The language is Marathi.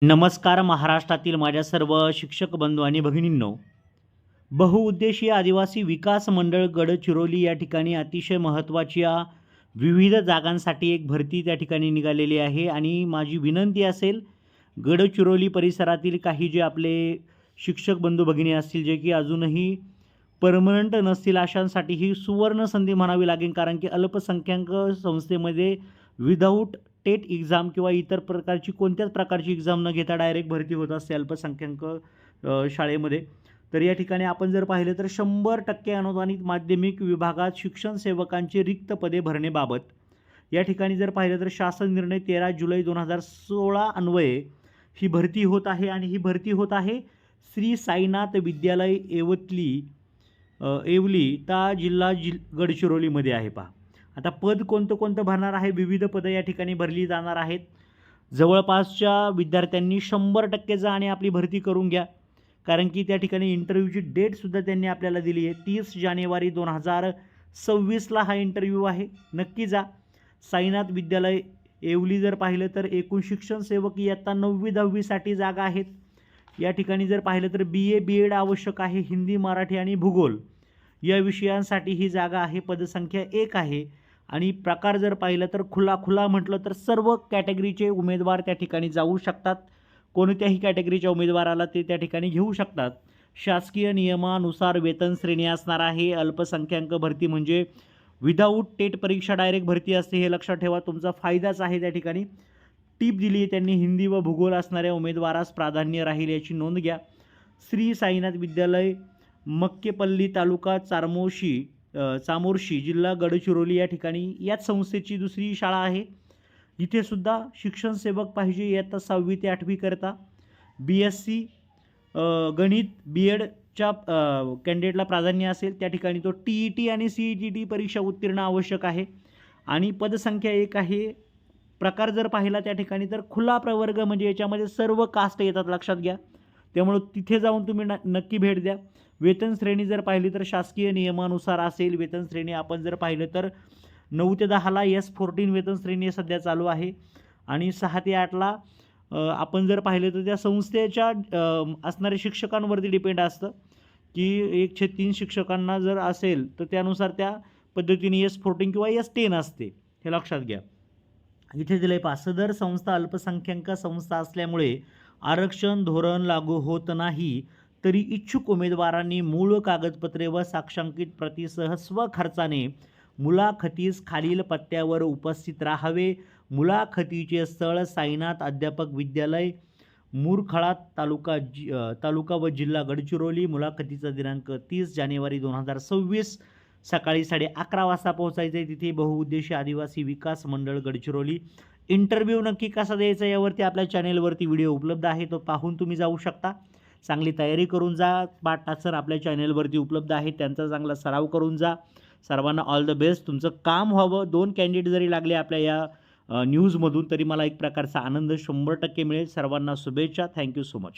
नमस्कार महाराष्ट्रातील माझ्या सर्व शिक्षक बंधू आणि भगिनींनो, बहुउद्देशीय आदिवासी विकास मंडळ गडचिरोली या ठिकाणी अतिशय महत्त्वाच्या विविध जागांसाठी एक भरती त्या ठिकाणी निघालेली आहे. आणि माझी विनंती असेल, गडचिरोली परिसरातील काही जे आपले शिक्षक बंधू भगिनी असतील जे की अजूनही परमनंट नसतील, अशांसाठी ही सुवर्ण संधी म्हणावी लागेल. कारण की अल्पसंख्याक संस्थेमध्ये विदाऊट टेट एक्झाम किंवा इतर प्रकारची कोणत्याच प्रकारची एक्झाम न घेता डायरेक्ट भरती होत असते अल्पसंख्याक शाळेमध्ये. तर या ठिकाणी आपण जर पाहिलं तर 100% अनुदानित माध्यमिक विभागात शिक्षण सेवकांची रिक्त पदे भरण्याबाबत या ठिकाणी जर पाहिलं तर शासन निर्णय 13 जुलै 2016 अन्वये ही भरती होत आहे. आणि ही भरती होत आहे श्री साईनाथ विद्यालय येवली जिल्हा गडचिरोलीमध्ये आहे. पहा आता पद कोणतं कोणतं भरणार आहे. विविध पदं या ठिकाणी भरली जाणार आहेत. जवळपासच्या विद्यार्थ्यांनी 100% जा आणि आपली भरती करून घ्या. कारण की त्या ठिकाणी इंटरव्ह्यूची डेटसुद्धा त्यांनी आपल्याला दिली आहे. 30 जानेवारी 2026ला हा इंटरव्ह्यू आहे. नक्की जा. साईनाथ विद्यालय येवली जर पाहिलं तर एकूण शिक्षण सेवक इयत्ता 9वी 10वीसाठी जागा आहेत. या ठिकाणी जर पाहिलं तर BA BEd आवश्यक आहे. हिंदी, मराठी आणि भूगोल या विषयांसाठी ही जागा आहे. पदसंख्या 1 आहे. आणि प्रकार जर पाहिलं तर खुला म्हटलं तर सर्व कॅटेगरीचे उमेदवार त्या ठिकाणी जाऊ शकतात. कोणत्याही कॅटेगरीच्या उमेदवाराला ते त्या ठिकाणी घेऊ शकतात. शासकीय नियमानुसार वेतन श्रेणी असणार आहे. अल्पसंख्याक भरती म्हणजे विदाऊट टेट परीक्षा डायरेक्ट भरती असते, हे लक्षात ठेवा. तुमचा फायदाच आहे. त्या ठिकाणी टीप दिली आहे त्यांनी, हिंदी व भूगोल असणाऱ्या उमेदवारास प्राधान्य राहील याची नोंद घ्या. श्री साईनाथ विद्यालय मक्केपल्ली तालुका चामोर्शी जिल्हा गडचिरोली या ठिकाणी याच संस्थेची दुसरी शाळा आहे. इथे सुद्धा शिक्षण सेवक पाहिजे इयत्ता 6वी ते 8वी करता. BSc गणित BEdच्या कॅन्डिडेटला प्राधान्य असेल. त्या ठिकाणी तो TET आणि CET परीक्षा उत्तीर्ण आवश्यक आहे. आणि पदसंख्या 1 आहे. प्रकार जर पाहिला त्या ठिकाणी तर खुला प्रवर्ग म्हणजे याच्यामध्ये सर्व कास्ट येतात, लक्षात घ्या. त्यामुळे तिथे जाऊन तुम्ही नक्की भेट द्या. वेतन श्रेणी जर पाहिली तर शासकीय नियमानुसार असेल. वेतन श्रेणी आपण जर पाहिलं तर 9 ते 10ला S14 वेतन श्रेणी सध्या चालू आहे. आणि 6 ते 8ला आपण जर पाहिलं तर त्या संस्थेच्या असणाऱ्या शिक्षकांवरती डिपेंड असतं की 1/3 शिक्षकांना जर असेल तर त्यानुसार त्या पद्धतीने S14 किंवा S10 असते, हे लक्षात घ्या. इथे दिलं आहे पहा, सदर संस्था अल्पसंख्याक संस्था असल्यामुळे आरक्षण धोरण लागू होत नाही. तरी इच्छुक उमेदवारांनी मूळ कागदपत्रे व साक्षांकित प्रतीसह स्वखर्चाने मुलाखतीस खालील पत्त्यावर उपस्थित राहावे. मुलाखतीचे स्थळ साईनाथ अध्यापक विद्यालय, मुरखळा तालुका व जिल्हा गडचिरोली. मुलाखतीचा दिनांक 30 जानेवारी 2026 सकाळी 11:30 वाजता पोहोचायचं आहे तिथे. बहुउद्देशीय आदिवासी विकास मंडळ गडचिरोली. इंटरव्ह्यू नक्की कसा द्यायचा यावरती आपल्या चॅनेलवरती व्हिडिओ उपलब्ध आहे, तो पाहून तुम्ही जाऊ शकता. चांगली तयारी करून जा. पाठ टाचर आपल्या चॅनेलवरती उपलब्ध आहे, त्यांचा चांगला सराव करून जा. सर्वांना ऑल द बेस्ट. तुमचं काम व्हावं. 2 कॅन्डिडेट जरी लागले आपल्या या न्यूजमधून तरी मला एक प्रकारचा आनंद 100% मिळेल. सर्वांना शुभेच्छा. Thank you so much.